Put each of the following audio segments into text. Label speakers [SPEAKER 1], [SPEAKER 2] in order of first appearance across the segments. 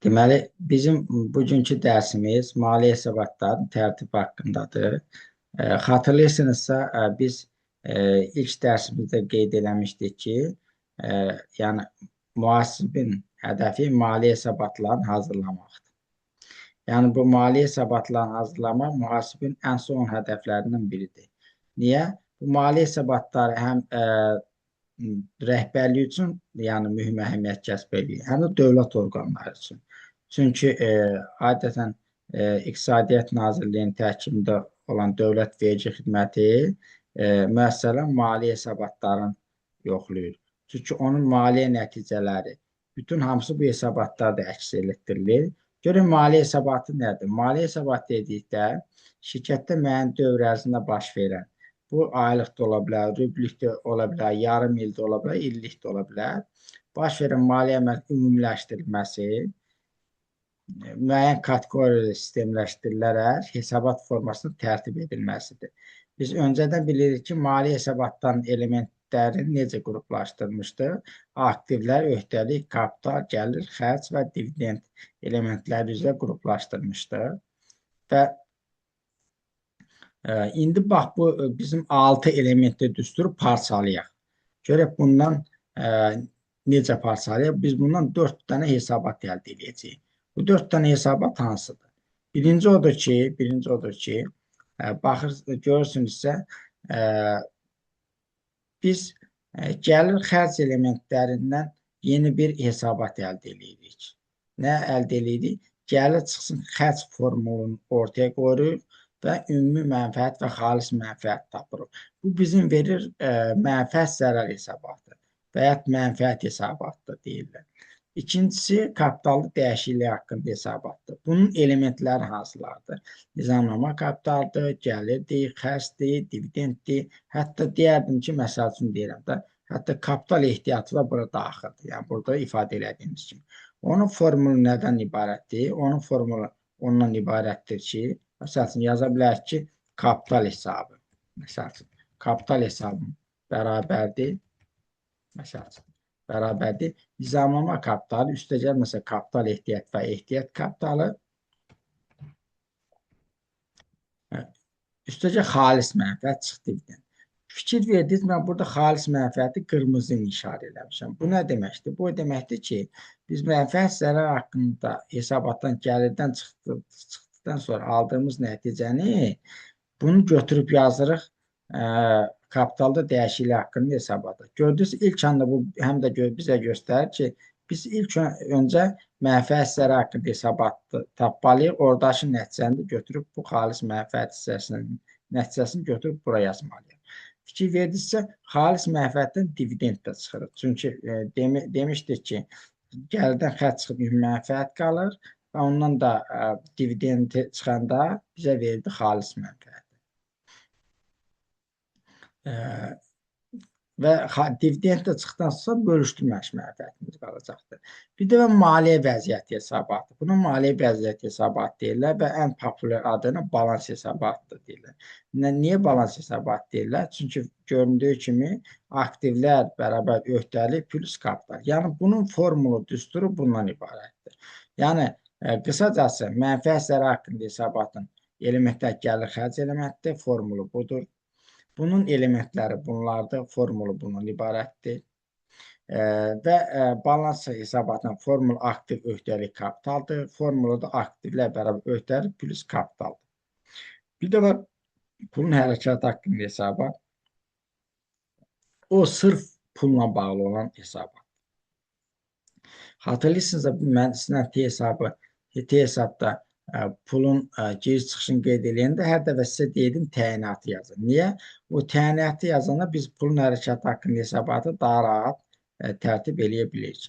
[SPEAKER 1] Deməli, bizim bugünkü dərsimiz maliyyə hesabatlarının tərtibi haqqındadır. Xatırlayırsınızsa, biz ilk dərsimizdə qeyd eləmişdik ki, e, yəni mühasibin hədəfi maliyyə hesabatlarını hazırlamaqdır. Yəni bu maliyyə hesabatlarını hazırlamaq mühasibin ən son hədəflərindən biridir. Niyə? Bu maliyyə hesabatları həm rəhbərlik üçün yəni mühüm əhəmiyyət kəsb edir, həm də dövlət orqanları üçün. Çünki adətən İqtisadiyyat Nazirliyinin tərkibində olan Dövlət Vergi Xidməti müəssərən maliyyə hesabatlarını yoxlayır. Çünki onun maliyyə nəticələri, bütün hamısı bu hesabatlarda əks etdirilir. Görün maliyyə hesabatı nədir? Maliyyə hesabatı dedikdə şirkətdə müəyyən dövr ərzində baş verən, bu aylıq da ola bilər, rüblük də ola bilər, yarım il də ola bilər, illik də ola bilər. Baş verən maliyyə əməlinin ümumiləşdirilməsi müəyyən kateqoriyada sistemləşdirilərək hesabat formasının tərtib edilməsidir. Biz öncədən bilirik ki, maliyyə hesabatlarının elementlərini necə qruplaşdırmışdır? Aktivlər, öhdəlik, kapital, gəlir, xərc və dividend elementləri üzrə qruplaşdırmışdır. Və indi bax bu bizim 6 elementli düsturu parçalayaq. Görək bundan necə parçalayaq? Biz bundan 4 dənə hesabat əldə edəcəyik. Bu 4 dənə hesabat hansıdır? Birinci odur ki, görürsünüzsə, biz gəlir xərc elementlərindən yeni bir hesabat əldə edirik. Nə əldə edirik? Gəlir çıxsın xərc formulunu ortaya qoyuruq və ümumi mənfəət və xalis mənfəət tapırıq. Bu bizim verir mənfəət zərər hesabatı və ya mənfəət hesabatı da deyirlər. İkincisi, kapitallı dəyişiklik haqqında hesabatdır. Bunun elementləri hansılardır? Nizamnama kapitaldır, gəlirdir, xərcdir, dividenddir. Hətta deyərdim ki, məsəl üçün deyirəm də, hətta kapital ehtiyatı da bura daxildir. Yəni, burada ifadə elədiyimiz kimi. Onun formulu nədən ibarətdir? Onun formulu ondan ibarətdir ki, məsəl üçün yaza bilərik ki, kapital hesabı. Məsəl üçün, kapital hesabı bərabərdir. Məsəl üçün, bərabərdir. Nizamlama kapitalı üstəcək məsələn kapital ehtiyat və ehtiyat kapitalı üstəcək xalis mənfəət çıxdı dividend. Fikir verdiniz, mən burada xalis mənfəəti qırmızı ilə işarə eləmişəm. Bu nə deməkdir? Bu deməkdir ki, biz mənfəət zərər haqqında hesabatdan gəlirdən çıxdıqdan sonra aldığımız nəticəni bunu götürüb yazırıq kapitalda dəyişiklik haqqında hesabata. Gördünüz, ilk anda bu həm də bizə göstərir ki, biz ilk öncə mənfəət zərər haqqında hesabatı tapmalıyıq. Oradakı nəticəni götürüb bu xalis mənfəət hissəsinin nəticəsini götürüb bura yazmalıyıq. Fikir verdinizsə, xalis mənfəətdən dividend də çıxırıq. Çünki demişdik ki, gəlirdən xərc çıxıb mənfəət qalır və ondan da dividend çıxanda bizə verdi xalis mənfəət. Və dividend də çıxdıqdan sonra bölüşdürülməmiş mənfəətimiz qalacaqdır. Bir də maliyyə vəziyyəti hesabatı. Buna maliyyə vəziyyəti hesabatı deyirlər və ən populyar adına balans hesabatı deyirlər. Niyə balans hesabatı deyirlər? Çünki göründüyü kimi aktivlər bərabər öhdəlik plus kapital. Yəni bunun formulu, düsturu bundan ibarətdir. Yəni qısacası mənfəət zərər haqqında hesabatın elementlər gəlir xərc elementidir, formulu budur. Bunun elementləri bunlardır, formulu bunun ibarətdir. Və balans hesabatının formulu aktiv öhdəlik kapitaldır. Formulu da aktivlər bərabər öhdəlik plus kapitaldır. Bir də var pulun hərəkatı haqqında hesabat. O sırf pulla bağlı olan hesabat. Hatırlayırsınızsa mən sizlə T hesabda pulun giriş-çıxışını qeyd edəndə hər dəfə sizə deyirdim təyinatı yazın. Niyə? O təyinatı yazanda biz pulun hərəkatı haqqında hesabatı daha rahat tərtib eləyə bilirik.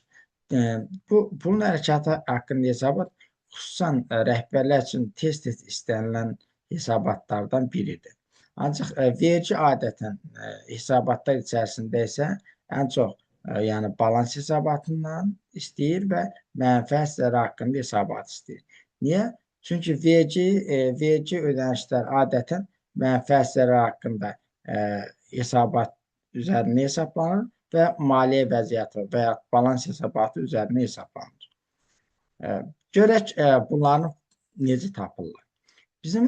[SPEAKER 1] Bu pulun hərəkatı haqqında hesabat xüsusən rəhbərlər üçün tez-tez istənilən hesabatlardan biridir. Ancaq vergi adətən hesabatlar içərisində isə ən çox yəni balans hesabatından istəyir və mənfəət zərər haqqında hesabat istəyir. Niyə? Çünki vergi ödənişlər adətən mənfəət zərər haqqında hesabat üzərində hesablanır və maliyyə vəziyyəti və ya balans hesabatı üzərində hesablanır. Görək bunların necə tapırlar. Bizim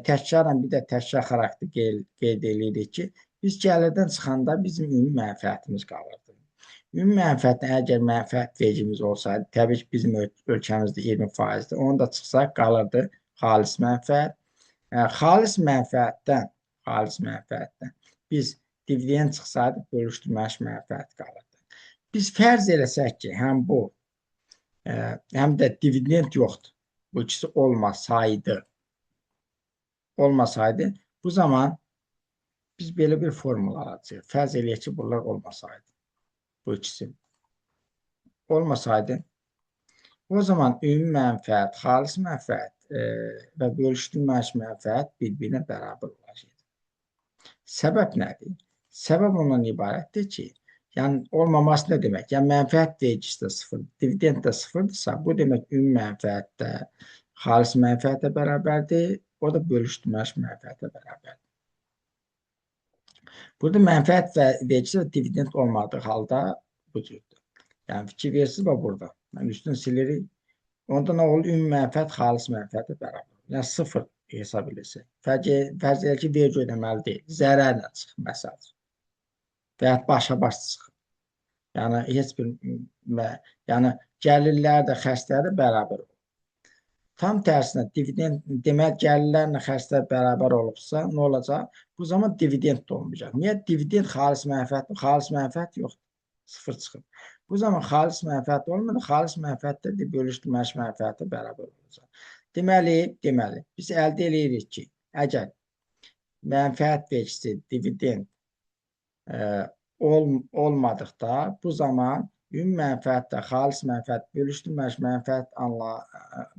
[SPEAKER 1] təkrarən bir də təkrar xarakter qeyd edirik ki, biz gəlirdən çıxanda bizim ümumi mənfəətimiz qalırdı. Ümumi mənfəətdən əgər mənfəət vericimiz olsaydı, təbii ki, bizim ölkəmizdə 20%-dir. Onu da çıxsaq qalırdı xalis mənfəət. Xalis mənfəətdən biz dividend çıxsaydı, bölüşdürülmüş mənfəət qalırdı. Biz fərz eləsək ki, həm bu, həm də dividend yoxdur. Bu ikisi olmasaydı, bu zaman biz belə bir formula alacağıq. Fərz eləyək ki, bunlar olmasaydı, bu ikisi olmasaydı, o zaman ümumi mənfəət, xalis mənfəət və bölüşdürülmüş mənfəət bir-birinə bərabər olacaq. Səbəb nədir? Səbəb ondan ibarətdir ki, yəni olmaması nə demək? Yəni mənfəət vericisi də sıfır, dividend də sıfırdırsa, bu demək ümumi mənfəət də xalis mənfəətə bərabərdir, o da bölüşdürülmüş mənfəətə bərabərdir. Burada mənfəət vericisi və dividend olmadığı halda bu cürdür. Yəni fikir versiniz və burada. Yəni üstünü silirik. Onda nə olur? Ümumi mənfəət xalis mənfəətə bərabər. Yəni sıfır hesab edilsə. Fərz edək ki, vergi ödəməli deyil. Zərərlə çıxır məsəl. Və ya başa-baş çıxır. Yəni heç bir yəni gəlirlər də, xərclər də bərabər olur. Tam tərsinə dividend demək gəlirlərlə xərclər bərabər olubsa, nə olacaq? Bu zaman dividend də olmayacaq. Niyə? Dividend xalis mənfəət, xalis mənfəət yoxdur. Sıfır çıxır. Bu zaman xalis mənfəət olmadı, xalis mənfəət də bölüşdürülmüş mənfəətə bərabər olacaq. Deməli, biz əldə edirik ki, əgər mənfəət vericisi dividend olmadıqda, bu zaman ümumi mənfəətdə xalis mənfəət, bölüşdürülmüş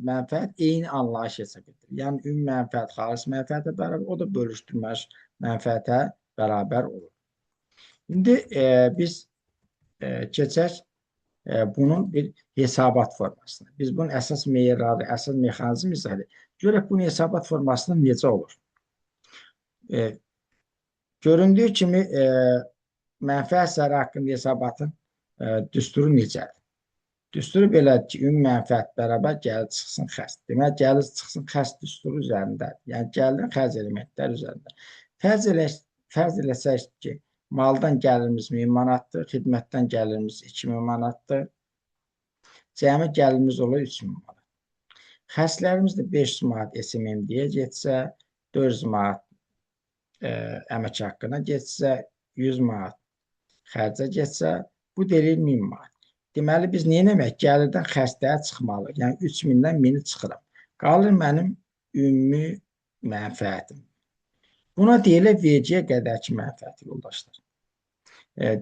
[SPEAKER 1] mənfəət eyni anlayış hesab edilir. Yəni ümumi mənfəət xalis mənfəətə bərabər, o da bölüşdürülmüş mənfəətə bərabər olur. İndi biz keçək bunun bir hesabat formasına. Biz bunun əsas meyarları, əsas mexanizmi izah edirik. Görək bunun hesabat formasında necə olur? Göründüyü kimi mənfəət əsəri haqqında hesabatın düsturu necədir? Düsturu belədir ki, ümumi mənfəət bərabər gəlir çıxsın xərc. Demək, gəlir çıxsın xərc düsturu üzərindədir. Yəni gəlirin xərc elementləri üzərində. Fərz eləsək ki, maldan gəlirimiz 1000 manatdır, xidmətdən gəlirimiz 2000 manatdır. Cəmi gəlirimiz olur 3000 manat. Xərclərimiz də 500 manat SMM-deyə getsə, 400 manat əmək haqqına getsə, 100 manat xərcə getsə, bu deyil 1000 manat. Deməli, biz nə etmək? Gəlirdən xərclərə çıxmalı. Yəni 3000-dən 1000-i çıxıram. Qalır mənim ümumi mənfəətim. Buna deyilir vergiyə qədərki mənfəət yoldaşlar.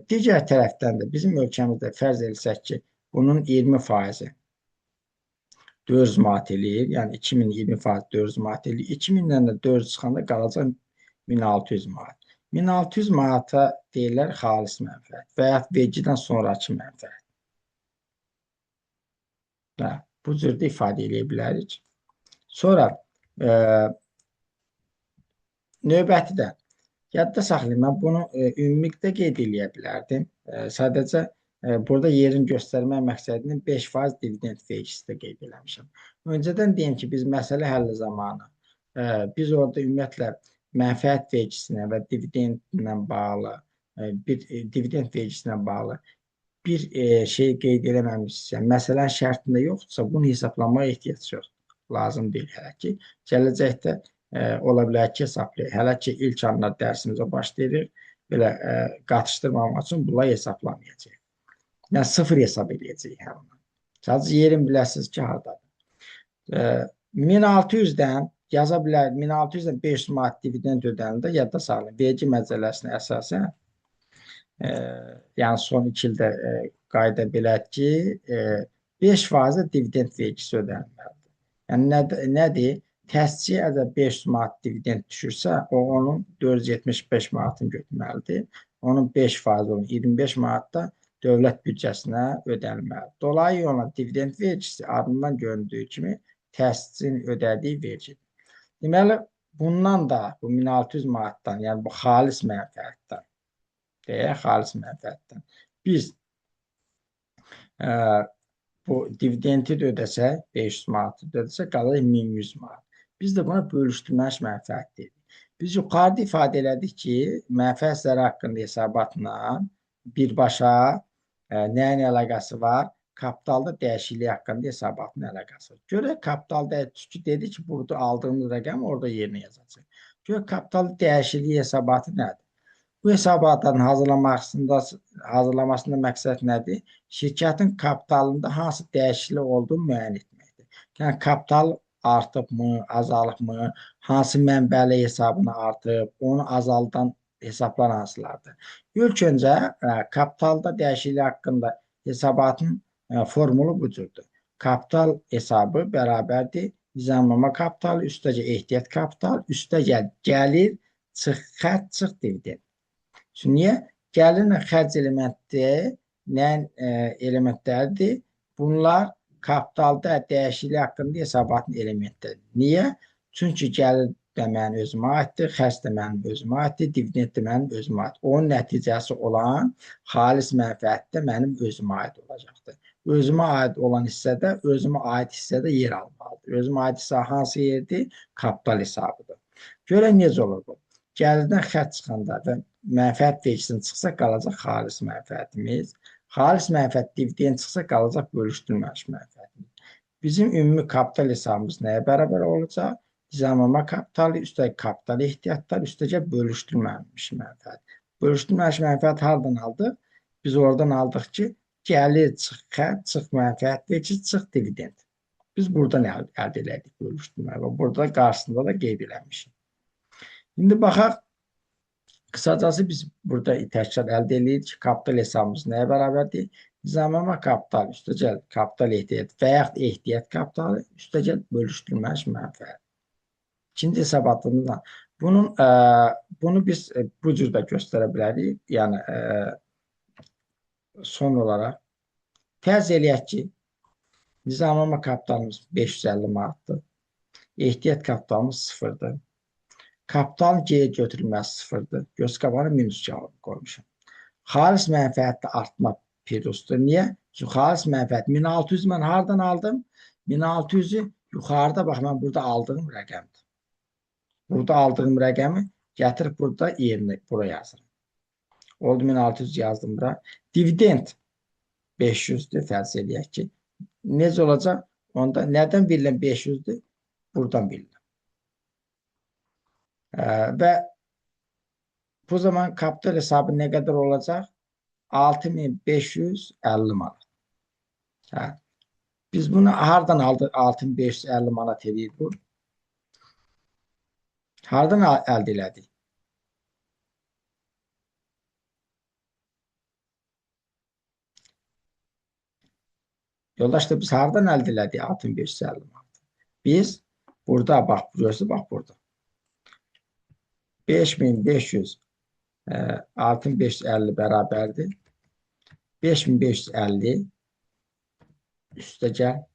[SPEAKER 1] Digər tərəfdən də bizim ölkəmizdə fərz etsək ki, bunun 20%-i 400 manat eləyir. Yəni 2020% 400 manat eləyir. 2000-dən də 400 çıxanda qalacaq 1600 manat. 1600 manata deyirlər xalis mənfəət və ya vergidən sonraki mənfəət. Bu cürdə ifadə edə bilərik. Sonra növbətidə yadda saxlayın, mən bunu ümumilikdə qeyd edə bilərdim. Sadəcə burada yerin göstərmək məqsədinin 5% dividend vergisi də qeyd eləmişəm. Öncədən deyim ki, biz məsələ həlli zamanı biz orada ümumiyyətlə mənfəət vergisinə və dividendlə bağlı dividend vergisinə bağlı bir şey qeyd eləməmişsə, məsələnin şərtində yoxdursa, bunu hesablamaya ehtiyac yoxdur. Lazım deyil hələ ki. Gələcəkdə ola bilər ki, hesablayaq. Hələ ki, ilk anlar dərsimizə başlayırıq. Belə qatışdırmamaq üçün bunları hesablamayacaq. Yəni, sıfır hesab edəcəyik hər zaman. Sadəcə yerin biləsiniz ki, haradadır. 1600-dən yaza bilər, 1600-dən 500 manat dividend ödəndə yadda salın. Vergi məcəlləsinə əsasən yəni son 2 ildə qayda belədir ki, 5% dividend vergisi ödənilməlidir. Yəni nədir? Təsdiqçi əgər 500 manat dividend düşürsə, o onun 475 manatını götürməlidir. Onun 5% olan 25 manat da dövlət büdcəsinə ödənilməlidir. Dolayı yolla dividend vergisi adından göründüyü kimi təsdiqçinin ödədiyi vergidir. Deməli, bundan da bu 1600 manatdan, yəni bu xalis mənfəətdən xalis mənfəətdən biz bu dividendi də ödəsək, 500 manatı da ödəsək, qalır 1100 manat. Biz də buna bölüşdürülməş mənfəət dedik. Biz yuxarıda ifadə elədik ki, mənfəət zərər haqqında hesabatla birbaşa nəyin əlaqəsi var? Kapitalda dəyişiklik haqqında hesabatın əlaqəsi var. Görək kapitalda çünki dedi ki, burada aldığımız rəqəm orada yerinə yazacaq. Görək kapital dəyişiklik hesabatı nədir? Bu hesabatların hazırlamasında məqsəd nədir? Şirkətin kapitalında hansı dəyişiklik olduğunu müəyyən etməkdir. Yəni kapital artıbmı, azalıbmı, hansı mənbəli hesabına artıb, onu azaldan hesablar hansılardır? İlk öncə kapitalda dəyişiklik haqqında hesabatın formulu bu cürdür. Kapital hesabı bərabərdir nizamnama kapitalı, üstəcə ehtiyat kapital, üstəcə gəlir, çıx xərc, çıx dividend. Çünki niyə? Gəlirlə xərc elementdir, nəyin elementləridir? Bunlar kapitalda dəyişiklik haqqında hesabatın elementləridir. Niyə? Çünki gəlir də mənim özümə aiddir, xərc də mənim özümə aiddir, dividend də mənim özümə aiddir. Onun nəticəsi olan xalis mənfəət də mənim özümə aid olacaqdır. Özümə aid olan hissədə, özümə aid hissədə yer almalıdır. Özümə aid hissə hansı yerdir? Kapital hesabıdır. Görək necə olur bu? Gəlirdən xərc çıxanda və mənfəət vergisinin çıxsa qalacaq xalis mənfəətimiz. Xalis mənfəət dividend çıxsa qalacaq bölüşdürülməmiş mənfəətimiz. Bizim ümumi kapital hesabımız nəyə bərabər olacaq? Nizamnama kapitalı, üstəlik kapital ehtiyatlar, üstəcə bölüşdürülməmiş mənfəət. Bölüşdürülməmiş mənfəət hardan aldıq? Biz oradan aldıq ki, gəlir, çıx xərc, çıx mənfəət vergisi, çıx dividend. Biz buradan əldə elədik bölüşdürmə və burada qarşısında da qeyd eləmişik. İndi baxaq, qısacası biz burada təkrar əldə edirik ki, kapital hesabımız nəyə bərabərdir? Nizamnama kapitalı, üstəcəl kapital ehtiyat və yaxud ehtiyat kapitalı, üstəcəl bölüşdürülməmiş mənfəət. İkinci hesabatımızda bunu biz bu cürdə göstərə bilərik. Yəni son olaraq fərz eləyək ki, nizamnama kapitalımız 550 manatdır. Ehtiyat kapitalımız 0-dır. Kapitalın geri götürülməsi 0-dır. Göz qabağına minus cavabı qoymuşam. Xalis mənfəətdə artma perioddur. Niyə? Çünki xalis mənfəət 1600 mən hardan aldım? 1600-ü yuxarıda bax, mən burada aldığım rəqəmdir. Burada aldığım rəqəmi gətirib burada yerinə, buraya yazırım. Oldu 1600 yazdım bura. Dividend 500'dür, fərz eləyək ki. Necə olacaq? Onda nədən bilinən 500'dür? Buradan bilinən. Və bu zaman kapital hesabı nə qədər olacaq? 6550 manat. Biz bunu hardan aldıq? 6550 manat edir bu. Hardan əldə elədik? Yoldaşlar, biz hardan əldə elədik 6550 manat? Biz burada, bax, görürsünüz, bax burada. 5500 6550 bərabərdir. 5550 üstəcə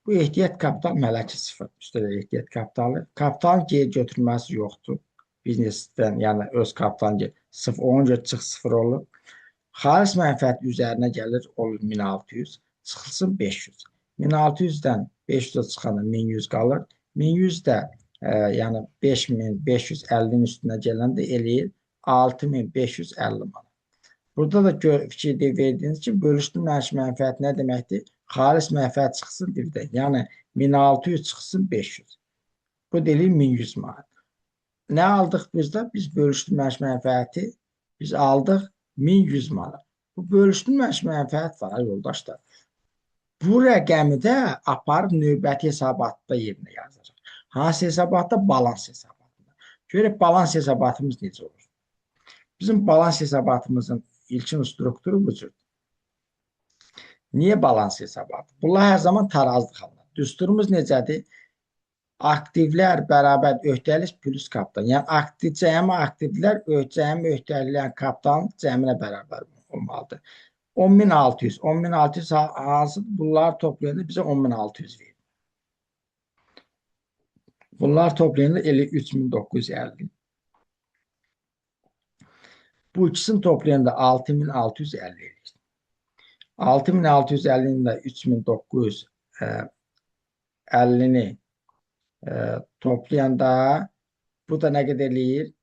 [SPEAKER 1] bu ehtiyat kapital mələki 0. Üstədə ehtiyat kapitalı. Kapitalın geri götürülməsi yoxdur. Biznesdən, yəni öz kapitalın 0, onun görə çıx 0 olur. Xalis mənfəət üzərinə gəlir, olur 1600. Çıxılsın 500. 1600-dən 500'ə çıxanda 1100 qalır. 1100 də yəni 5550'nin üstünə gələndə eləyir 6550 manat. Burada da fikir verdiyiniz ki, bölüşdürülməmiş mənfəət nə deməkdir? Xalis mənfəət çıxsın dividend. Yəni 1600 çıxsın 500. Bu deyilir 1100 manat. Nə aldıq bizdə? Biz bölüşdürülməmiş mənfəəti biz aldıq 1100 manat. Bu bölüşdürülməmiş mənfəət var yoldaşlar. Bu rəqəmi də aparıb növbəti hesabatda yerinə yazacaq. Hansı hesabatda? Balans hesabatında. Görək balans hesabatımız necə olur? Bizim balans hesabatımızın ilkin strukturu bu cürdür. Niyə balans hesabatı? Bunlar hər zaman tarazlıq alınır. Düsturumuz necədir? Aktivlər bərabər öhdəlik plus kapital. Yəni cəmi aktivlər cəmi öhdəliklərin kapitalın cəminə bərabər olmalıdır. 10600. 10600 hansı? Bunlar toplayanda bizə 10600 verir. Bunlar toplayanda 3950. Bu ikisini toplayanda 6650 edir. 6650'nin də 3950'ni toplayanda bu da nə qədər eləyir?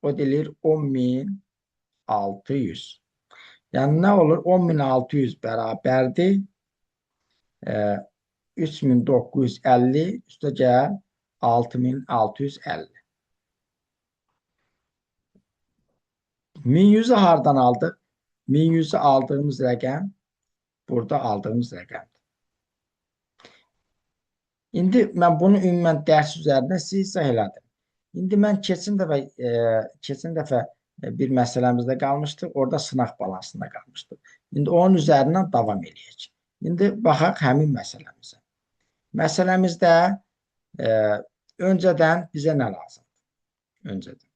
[SPEAKER 1] O deyir 10.600. Yəni nə olur? 10.600 bərabərdir 3950 üstə gəl 6650. 1100'ü hardan aldıq? 1100'ü aldığımız rəqəm burada aldığımız rəqəmdir. İndi mən bunu ümumən dərs üzərində sizə izah elədim. İndi mən keçən dəfə bir məsələmizdə qalmışdıq. Orada sınaq balansında qalmışdıq. İndi onun üzərindən davam edəcəyik. İndi baxaq həmin məsələmizə. Məsələmizdə öncədən bizə nə lazımdır? Öncədən.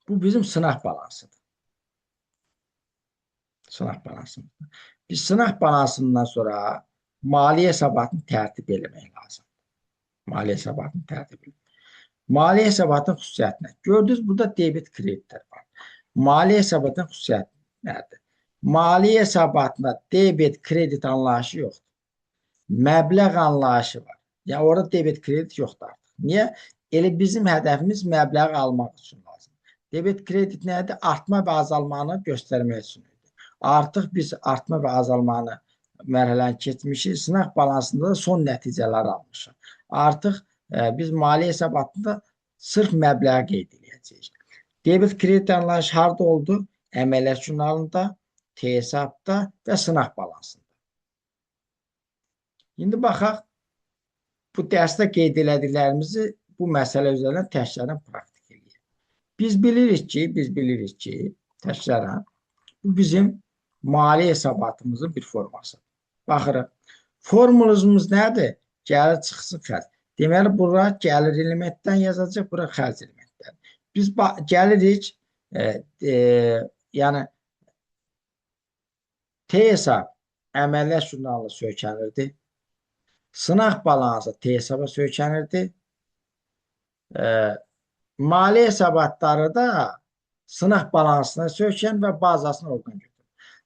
[SPEAKER 1] Bu bizim sınaq balansıdır. Sınaq balansıdır. Biz sınaq balansından sonra maliyyə hesabatını tərtib eləmək lazımdır. Maliyyə hesabatını tərtib eləmək. Maliyyə hesabatının xüsusiyyətinə. Gördünüz, burada debit kreditlər var. Maliyyə hesabatının xüsusiyyəti nədir? Maliyyə hesabatında debit kredit anlayışı yoxdur. Məbləğ anlayışı var. Yəni orada debit kredit yoxdur artıq. Niyə? Elə bizim hədəfimiz məbləği almaq üçün lazım. Debit kredit nədir? Artma və azalmanı göstərmək üçün. Artıq biz artma və azalmanı mərhələni keçmişik. Sınaq balansında da son nəticələri almışıq. Artıq biz maliyyə hesabatında sırf məbləği qeyd edəcəyik. Debit kredit anlayışı harada oldu? Əməliyyat jurnalında, hesabda və sınaq balansında. İndi baxaq, bu dərsdə qeyd elədiklərimizi bu məsələ üzərindən təkrarən praktik edək. Biz bilirik ki, təkrarən bu bizim maliyyə hesabatımızın bir formasıdır. Baxırıq, formulumuz nədir? Gəlir çıxsın xərc. Deməli, bura gəlir elementdən yazacaq, bura xərc elementdən. Biz gəlirik, yəni hesab əməliyyat jurnalına söykənirdi. Sınaq balansı hesaba söykənirdi. Maliyyə hesabatları da sınaq balansına söykən və bazasını oradan götürür.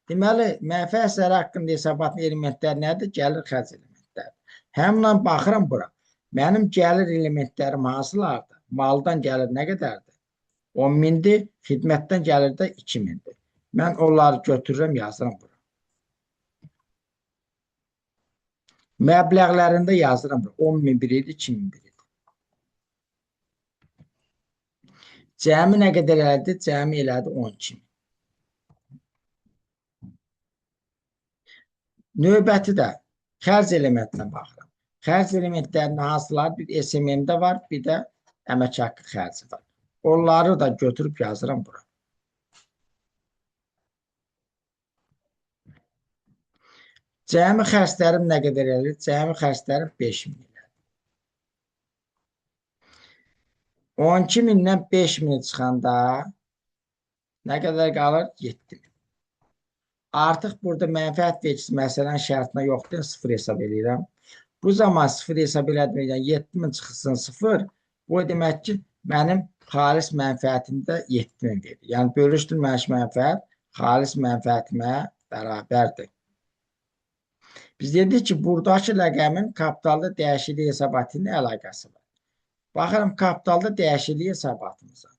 [SPEAKER 1] Deməli, mənfəət zərər haqqında hesabatın elementləri nədir? Gəlir xərc elementləri. Həmlə baxıram bura. Mənim gəlir elementlərim hansılardır? Maldan gəlir nə qədərdir? 10.000'dir, xidmətdən gəlir də 2.000'dir. Mən onları götürürəm, yazıram bura. Məbləğlərində yazıram bura. 10.001 idi, 2.001 idi. Cəmi nə qədər elədi? Cəmi elədi 12.000. Növbəti də xərc elementinə baxıram. Xərc elementlərinin hansılar? Bir SMM-də var, bir də əmək haqqı xərci var. Onları da götürüb yazıram bura. Cəmi xərclərim nə qədər eləyir? Cəmi xərclərim 5.000 eləyir. 12.000-dən 5.000 çıxanda nə qədər qalır? 7.000. Artıq burada mənfəət vericisi məsələnin şərtinə yoxdur, 0 hesab edirəm. Bu zaman 0 hesab elədim, yəni 7.000 çıxsın 0, bu demək ki, mənim xalis mənfəətimdə 7.000 verir. Yəni bölüşdürülməmiş mənfəət xalis mənfəətimə bərabərdir. Biz dedik ki, buradakı rəqəmin kapitalda dəyişiklik hesabatı ilə əlaqəsi var. Baxıram kapitalda dəyişiklik hesabatımıza.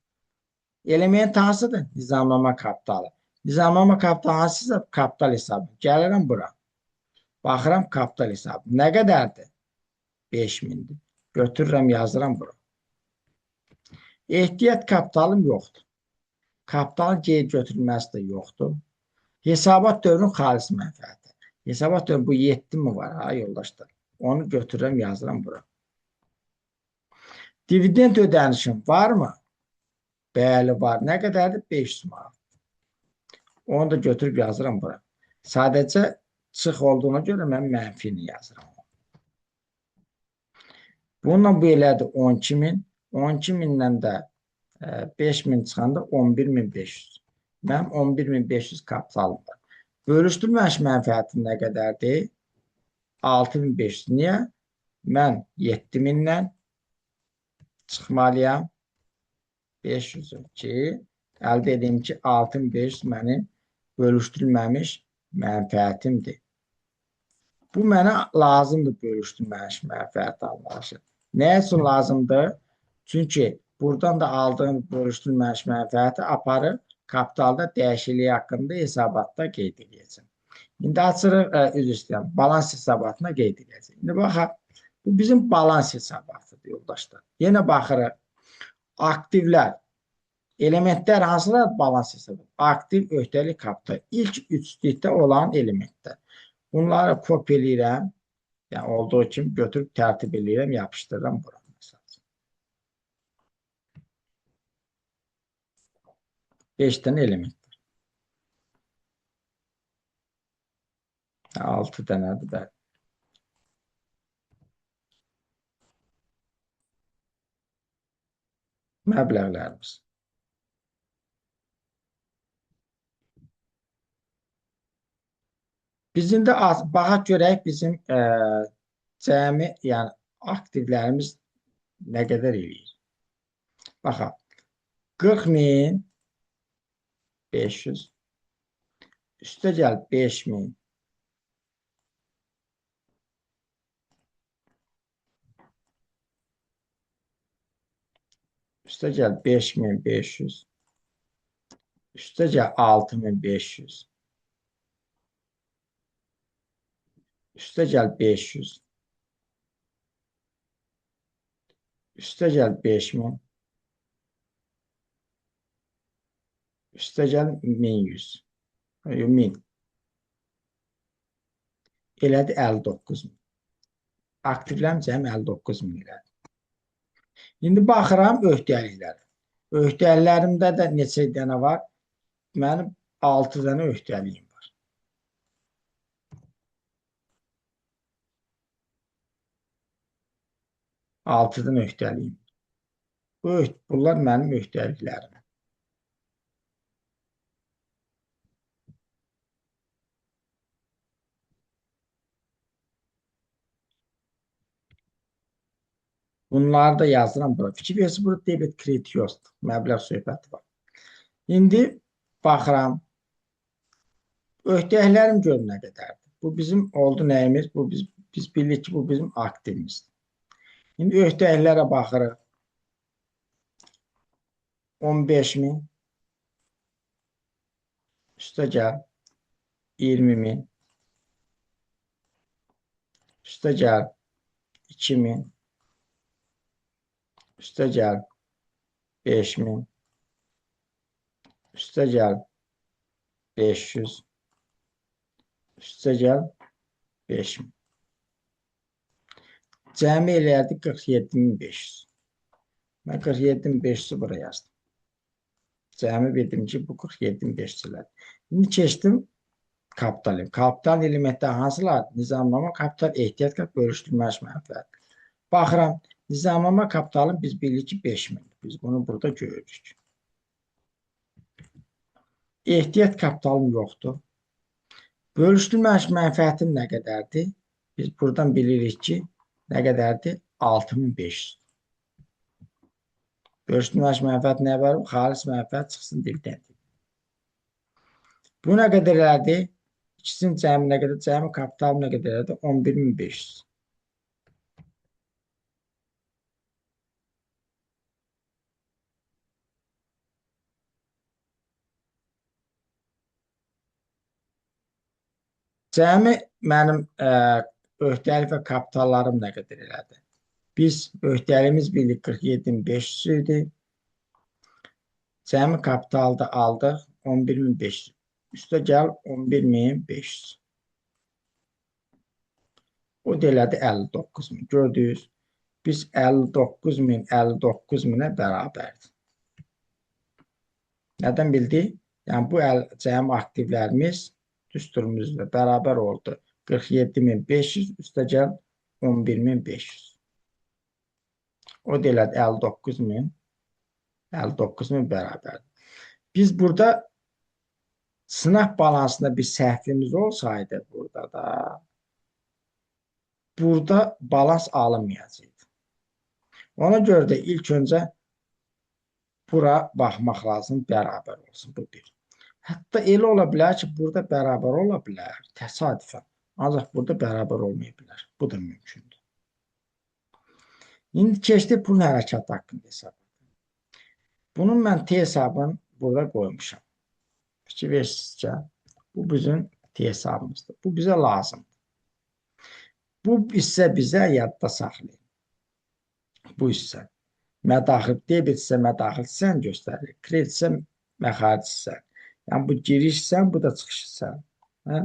[SPEAKER 1] Element hansıdır? Nizamlama kapitalı. Nizamlama kapitalı hansısa kapital hesabı. Gəlirəm bura. Baxıram kapital hesabı. Nə qədərdir? 5.000'dir. Götürürəm, yazıram bura. Ehtiyat kapitalım yoxdur. Kapitalın geri götürülməsi də yoxdur. Hesabat dövrünün xalis mənfəəti. Hesabat dövrü bu 7 mi var ha yoldaşlar? Onu götürürəm, yazıram bura. Dividend ödənişim var mı? Bəli var. Nə qədərdir? 500 manat. Onu da götürüb yazıram bura. Sadəcə çıx olduğuna görə mən mənfini yazıram. Bununla bu elədir 12.000. 12.000'dən də 5.000 çıxanda 11.500. Mənim 11.500 kapitalım var. Bölüşdürülməmiş mənfəətim nə qədərdir? 6.500. Niyə? Mən 7.000'dən çıxmalıyam. 500 ki, əldə edeyim ki, 6.500 mənim bölüşdürülməmiş mənfəətimdir. Bu mənə lazımdır bölüşdürülmüş mənfəət anlayışı. Nə üçün lazımdır? Çünki buradan da aldığım bölüşdürülmüş mənfəəti aparıb kapitalda dəyişikliyi haqqında hesabatda qeyd edəcəm. İndi açırıq, üzr istəyirəm, balans hesabatına qeyd edəcəm. İndi baxaq, bu bizim balans hesabatıdır, yoldaşlar. Yenə baxırıq, aktivlər, elementlər hansılar balans hesabı? Aktiv, öhdəlik, kapital. İlk üçlükdə olan elementlər. Bunları kopyalıyıram. Yəni olduğu kimi götürüb tərtib edirəm, yapışdırıram bura. 5 dənə element. 6 dənədir bəli. Məbləğlərimiz. Biz indi baxaq görək bizim cəmi, yəni aktivlərimiz nə qədər eləyir. Baxaq. 40.500 üstə gəl 5.000 üstə gəl 5.500 üstə gəl 6.500 üstə gəl 500 üstə gəl 5.000 üstə gəl 1.100 1000 elədi 59.000. Aktivlərim cəmi 59.000 elədi. İndi baxıram öhdəliklərə. Öhdəliklərimdə də neçə dənə var? Mənim 6 dənə öhdəliyim var. 6 dənə öhdəliyim. Bunlar mənim öhdəliklərim. Bunları da yazıram bura. Fikir versin, burada debit, kredit yoxdur. Məbləğ söhbəti var. İndi baxıram. Öhdəliklərim gör nə qədərdir. Bu bizim oldu nəyimiz? Biz bilirik ki, bu bizim aktivimizdir. İndi öhdəliklərə baxırıq. 15.000 üstə gəl 20.000 üstə gəl 2.000 üstə gəl 5.000 üstə gəl 500 üstə gəl 5.000. Cəmi eləyərdi 47.500. Mən 47.500'ü buraya yazdım. Cəmi bildim ki, bu 47.500'lərdir. İndi keçdim kapital. Kapital elementlər hansılar? Nizamlama, kapital, ehtiyat, bölüşdürülmüş mənfəət. Baxıram, nizamlama kapitalın biz bilirik ki 5.000. Biz bunu burada görürük. Ehtiyat kapitalım yoxdur. Bölüşdürülmüş mənfəətim nə qədərdir? Biz buradan bilirik ki, nə qədərdir? 6.500. Bölüşdürülmüş mənfəət nə var? Xalis mənfəət çıxsın dildən. Bu nə qədərlərdir? İkisinin cəmi nə qədər? Cəmi kapital nə qədərlərdir? 11.500. Cəmi mənim öhdəlik və kapitallarım nə qədər elədi? Biz öhdəliyimiz bildik 47.500 idi. Cəmi kapitalda aldıq 11.500. Üstə gəl 11.500. O da elədi 59.000. Gördünüz, biz 59.000'ə bərabərdir. Nədən bildik? Yəni bu cəmi aktivlərimiz düsturumuzla bərabər oldu. 47.500 üstə gəl 11.500. O da elədi 59.000. 59.000 bərabərdir. Biz burada sınaq balansında bir səhvimiz olsaydı burada balans alınmayacaqdı. Ona görə də ilk öncə bura baxmaq lazım, bərabər olsun. Bu bir. Hətta elə ola bilər ki, burada bərabər ola bilər, təsadüfən. Ancaq burada bərabər olmaya bilər. Bu da mümkündür. İndi keçdik pulun hərəkatı haqqında hesab. Bunun mən T hesabını burada qoymuşam. Fikir versiniz ki, bu bizim T hesabımızdır. Bu bizə lazımdır. Bu hissə bizə yadda saxlayın. Bu hissə. Mədaxil, debet isə mədaxil hissəni göstərir. Kredit isə məxaric hissəni. Yəni bu giriş hissəni, bu da çıxış hissəni. Hə?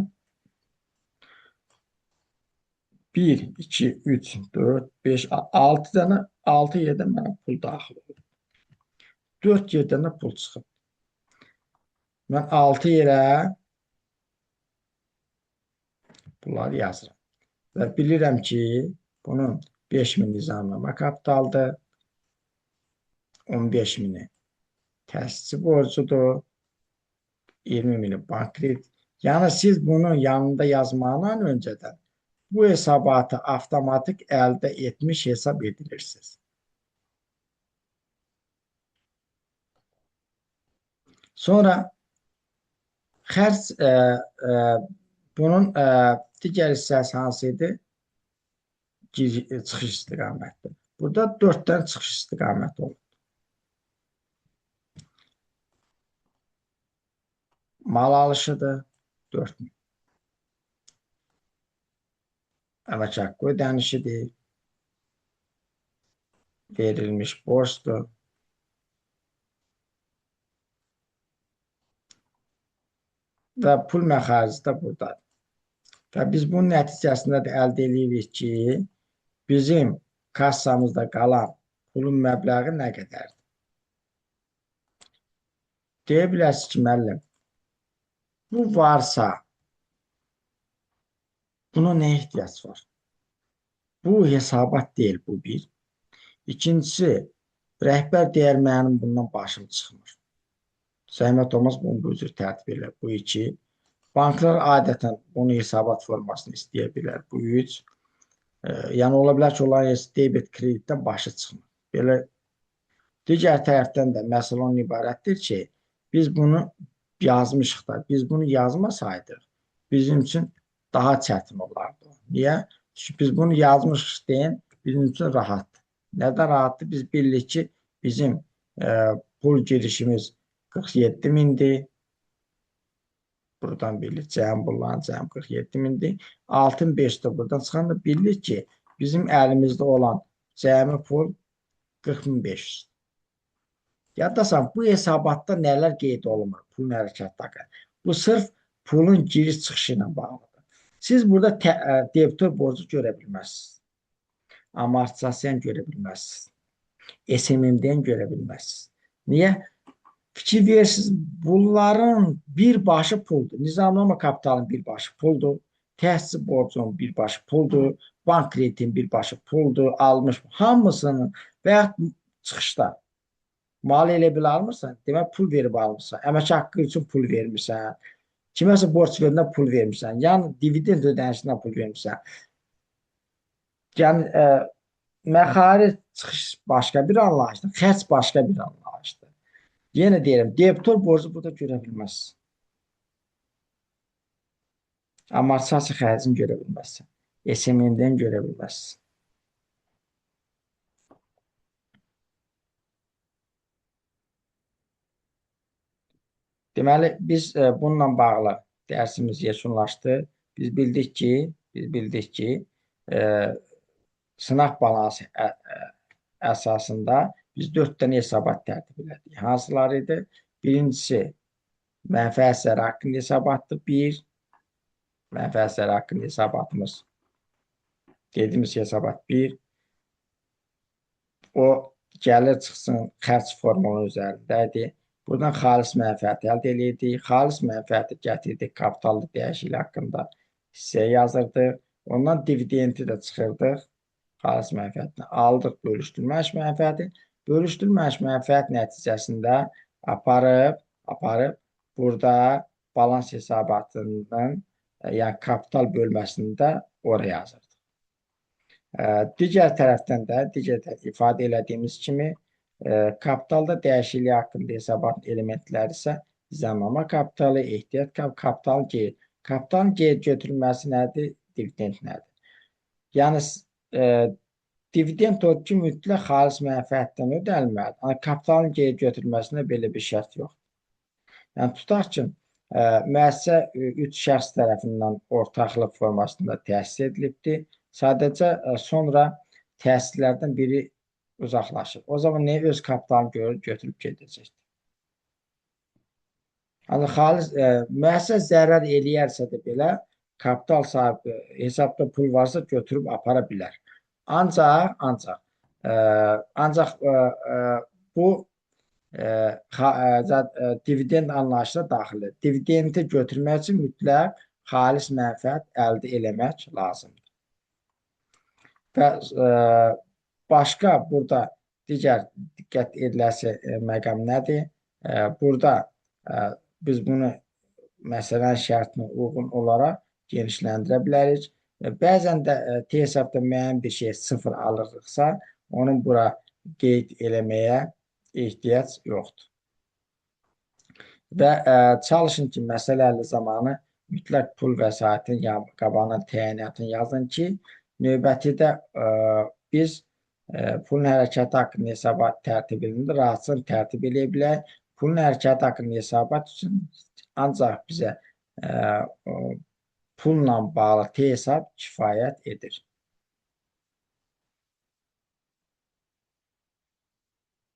[SPEAKER 1] 1, 2, 3, 4, 5, 6 dənə, 6 yerdən mənə pul daxil olur. 4 yerdən də pul çıxıb. Mən 6 yerə bunları yazıram. Və bilirəm ki, bunun 5.000 nizamnamə kapitaldır. 15.000 təsisçi borcudur. 20.000 bank kredit. Yəni siz bunun yanında yazmağından öncədən bu hesabatı avtomatik əldə etmiş hesab edilirsiniz. Sonra xərc bunun digər hissəsi hansı idi? Çıxış istiqamətidir. Burada 4 dənə çıxış istiqaməti olur. Mal alışıdır 4.000. Əmək haqqı ödənişidir. Verilmiş borcdur. Və pul məxarici də buradadır. Və biz bunun nəticəsində də əldə edirik ki, bizim kassamızda qalan pulun məbləği nə qədərdir? Deyə bilərsiniz ki, müəllim, bu varsa, buna nə ehtiyac var? Bu hesabat deyil, bu bir. İkincisi, rəhbər deyər mənim bundan başım çıxmır. Zəhmət olmaz bunu bu cür tərtib elər. Bu iki. Banklar adətən bunu hesabat formasını istəyə bilər. Bu üç. Yəni ola bilər ki, onların debet kreditdən başı çıxmır. Belə digər tərəfdən də məsələ onun ibarətdir ki, biz bunu yazmışıq da, biz bunu yazmasaydıq, bizim üçün daha çətin olardı. Niyə? Çünki biz bunu yazmışıq deyin, bizim üçün rahatdır. Nədən rahatdır? Biz bilirik ki, bizim pul girişimiz 47.000'dir. Buradan bilirik, cəm bunların cəm 47.000'dir. 6.500'də buradan çıxanda bilirik ki, bizim əlimizdə olan cəmi pul 40.500. Yaddasan, bu hesabatda nələr qeyd olunur? Pulun hərəkatı haqqında. Bu sırf pulun giriş çıxışı ilə bağlıdır. Siz burada debitor borcu görə bilməzsiniz. Amortizasiyan görə bilməzsiniz. SMM'dən görə bilməzsiniz. Niyə? Fikir verirsiniz, bunların birbaşı puldur. Nizamnamə kapitalının birbaşı puldur. Təhsil borcunun birbaşı puldur. Bank kreditin birbaşı puldur. Almış hamısının və yaxud çıxışda mal elə bil almırsan, demək pul verib almışsan. Əmək haqqı üçün pul vermirsən. Kiməsə borc verəndə pul vermirsən. Yəni dividend ödənişindən pul vermirsən. Yəni məxaric çıxış başqa bir anlayışdır, xərc başqa bir anlayışdır. Yenə deyirəm, debitor borcu burada görə bilməzsən. Amortizasiya xərcini görə bilməzsən. SMM-dən görə bilməzsən. Deməli, biz bununla bağlı dərsimiz yekunlaşdı. Biz bildik ki, sınaq balansı əsasında biz 4 dənə hesabat tərtib elədik. Hansılar idi? Birincisi, mənfəət əsəri haqqında hesabatdır. 1. Mənfəət əsəri haqqında hesabatımız. Dediyimiz hesabat 1. O gəlir çıxsın xərc formunun üzərindədir. Buradan xalis mənfəəti əldə edirdik. Xalis mənfəəti gətirdik kapitallı dəyişiklik haqqında hissə yazırdıq. Ondan dividendi də çıxırdıq. Xalis mənfəətini aldıq bölüşdürülməmiş mənfəəti. Bölüşdürülməmiş mənfəət nəticəsində aparıb burada balans hesabatının, yəni kapital bölməsində oraya yazırdıq. Digər tərəfdən də, ifadə elədiyimiz kimi, kapitalda dəyişiklik haqqında hesabat elementləri isə Zəmanə kapitalı, ehtiyat kapitalı geri. Kapitalın geri götürülməsi nədir? Dividend nədir? Yəni dividend o ki, mütləq xalis mənfəətdən ödənilməlidir. Amma kapitalın geri götürülməsində belə bir şərt yoxdur. Yəni tutaq ki, müəssisə üç şəxs tərəfindən ortaqlıq formasında təsis edilibdir. Sadəcə sonra təsislərdən biri uzaqlaşır. O zaman nə öz kapitalını götürüb gedəcəkdir? Yəni xalis müəssisə zərər eləyərsə də belə kapital sahibi hesabda pul varsa götürüb apara bilər. Ancaq bu dividend anlayışına daxildir. Dividendi götürmək üçün mütləq xalis mənfəət əldə eləmək lazımdır. Və başqa burada digər diqqət ediləsi məqam nədir? Burada biz bunu məsələnin şərtinə uyğun olaraq genişləndirə bilərik. Bəzən də T hesabda müəyyən bir şey sıfır alırıqsa, onun bura qeyd eləməyə ehtiyac yoxdur. Və çalışın ki, məsələli zamanı mütləq pul vəsaitin qabağına təyinatını yazın ki, növbətidə biz pulun hərəkəti haqqında hesabat tərtibini rahatçılıqla tərtib edə bilək. Pulun hərəkəti haqqında hesabat üçün ancaq bizə pulla bağlı T hesab kifayət edir.